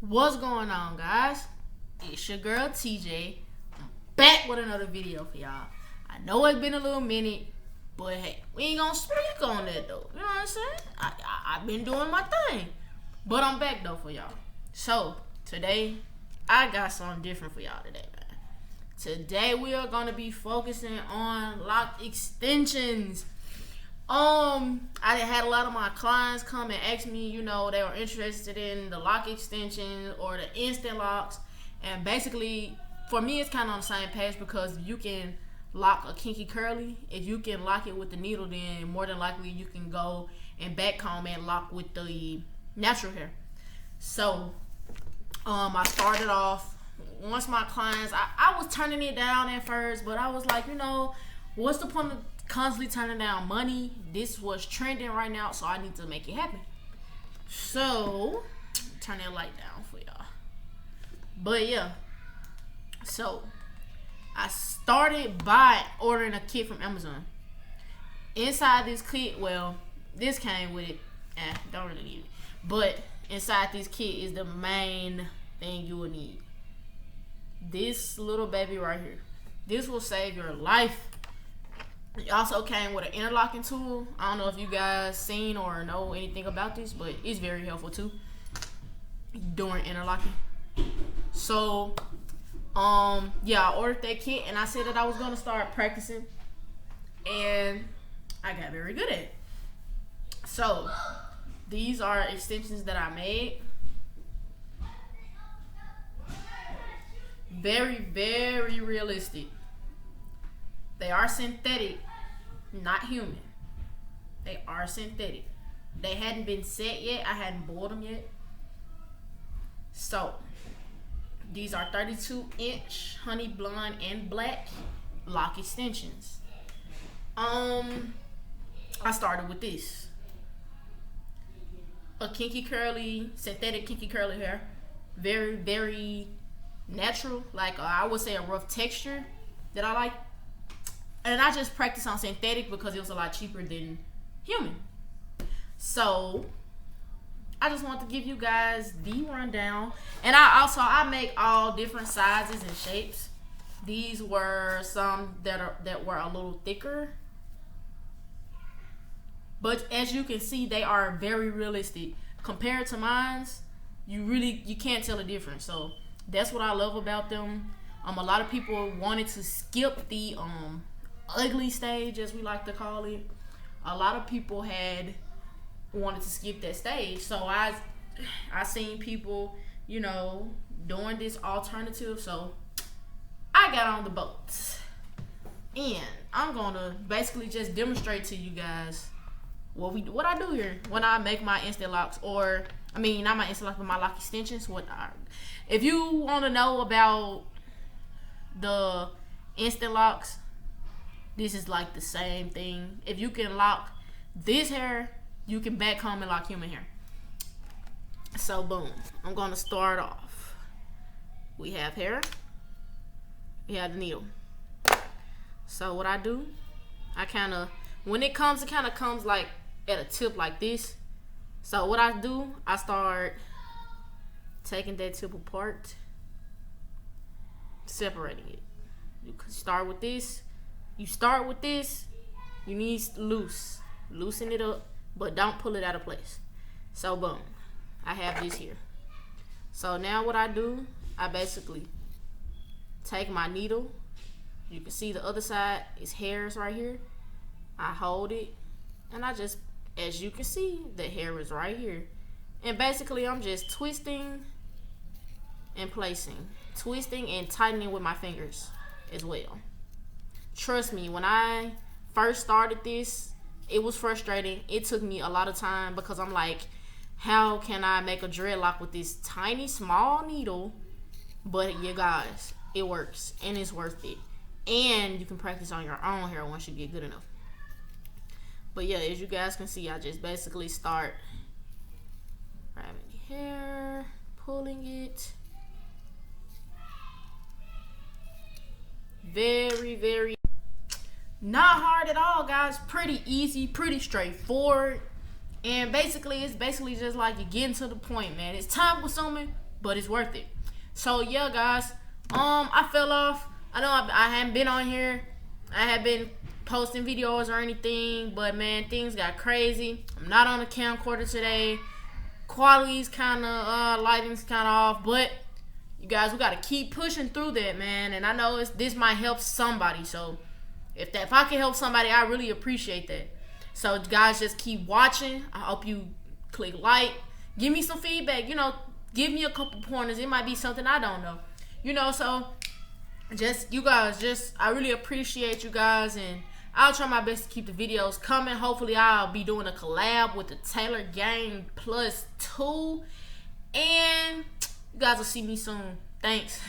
What's going on, guys? It's your girl TJ. I'm back with another video for y'all. I know it's been a little minute, but hey, we ain't gonna speak on that though. You know what I'm saying? I've been doing my thing, but I'm back though for y'all. So today, I got something different for y'all today, man. Today we are gonna be focusing on lock extensions. I had a lot of my clients come and ask me, they were interested in the lock extension or the instant locks. And basically, for me, it's kind of on the same page because you can lock a kinky curly. If you can lock it with the needle, then more than likely you can go and back comb and lock with the natural hair. So, I started off, once my clients, I was turning it down at first, but I was like, what's the point of constantly turning down money? This was trending right now, so I need to make it happen. So turn that light down for y'all. But yeah, so I started by ordering a kit from Amazon. Inside this kit, well, this came with it. Don't really need it, but inside this kit is the main thing you will need. This little baby right here. This will save your life. It also came with an interlocking tool. I don't know if you guys seen or know anything about this, but it's very helpful too during interlocking. So, yeah, I ordered that kit and I said that I was gonna start practicing, and I got very good at it. So, these are extensions that I made. Very, very realistic. They are synthetic, not human. They are synthetic. They hadn't been set yet. I hadn't bought them yet. So, these are 32-inch honey blonde and black lock extensions. I started with this. A kinky curly, synthetic kinky curly hair. Very, very natural. Like, I would say a rough texture that I like. And I just practiced on synthetic because it was a lot cheaper than human. So, I just want to give you guys the rundown. And I make all different sizes and shapes. These were some that were a little thicker. But as you can see, they are very realistic. Compared to mine's, you can't tell the difference. So, that's what I love about them. A lot of people wanted to skip the ugly stage, as we like to call it. A lot of people had wanted to skip that stage, so I seen people doing this alternative, so I got on the boat, and I'm gonna basically just demonstrate to you guys what I do here when I make my instant locks, or not my instant locks, but my lock extensions. If you want to know about the instant locks, this is like the same thing. If you can lock this hair, you can back comb and lock human hair. So boom, I'm gonna start off. We have hair, we have the needle. So what I do, when it kind of comes like at a tip like this. So what I do, I start taking that tip apart, separating it. You can start with this. You need loosen it up, but don't pull it out of place. So boom, I have this here. So now what I do, I basically take my needle. You can see the other side is hairs right here. I hold it, and I just, as you can see, the hair is right here. And basically I'm just twisting and placing, twisting and tightening with my fingers as well. Trust me, when I first started this, it was frustrating. It took me a lot of time because I'm like, how can I make a dreadlock with this tiny, small needle? But you guys, it works and it's worth it. And you can practice on your own hair once you get good enough. But yeah, as you guys can see, I just basically start grabbing the hair, pulling it. Very, very not hard at all, guys. Pretty easy, pretty straightforward. And basically, it's just like you're getting to the point, man. It's time consuming, but it's worth it. So yeah, guys, I fell off. I know I haven't been on here. I have been posting videos or anything, but man, things got crazy. I'm not on the camcorder today. Quality's kind of lighting's kind of off, but you guys, we gotta keep pushing through that, man. And I know this might help somebody. So if I can help somebody, I really appreciate that. So guys, just keep watching. I hope you click like, give me some feedback. You know, give me a couple pointers. It might be something I don't know. You know, so you guys, I really appreciate you guys, and I'll try my best to keep the videos coming. Hopefully, I'll be doing a collab with the Taylor Gang Plus 2, and you guys will see me soon. Thanks.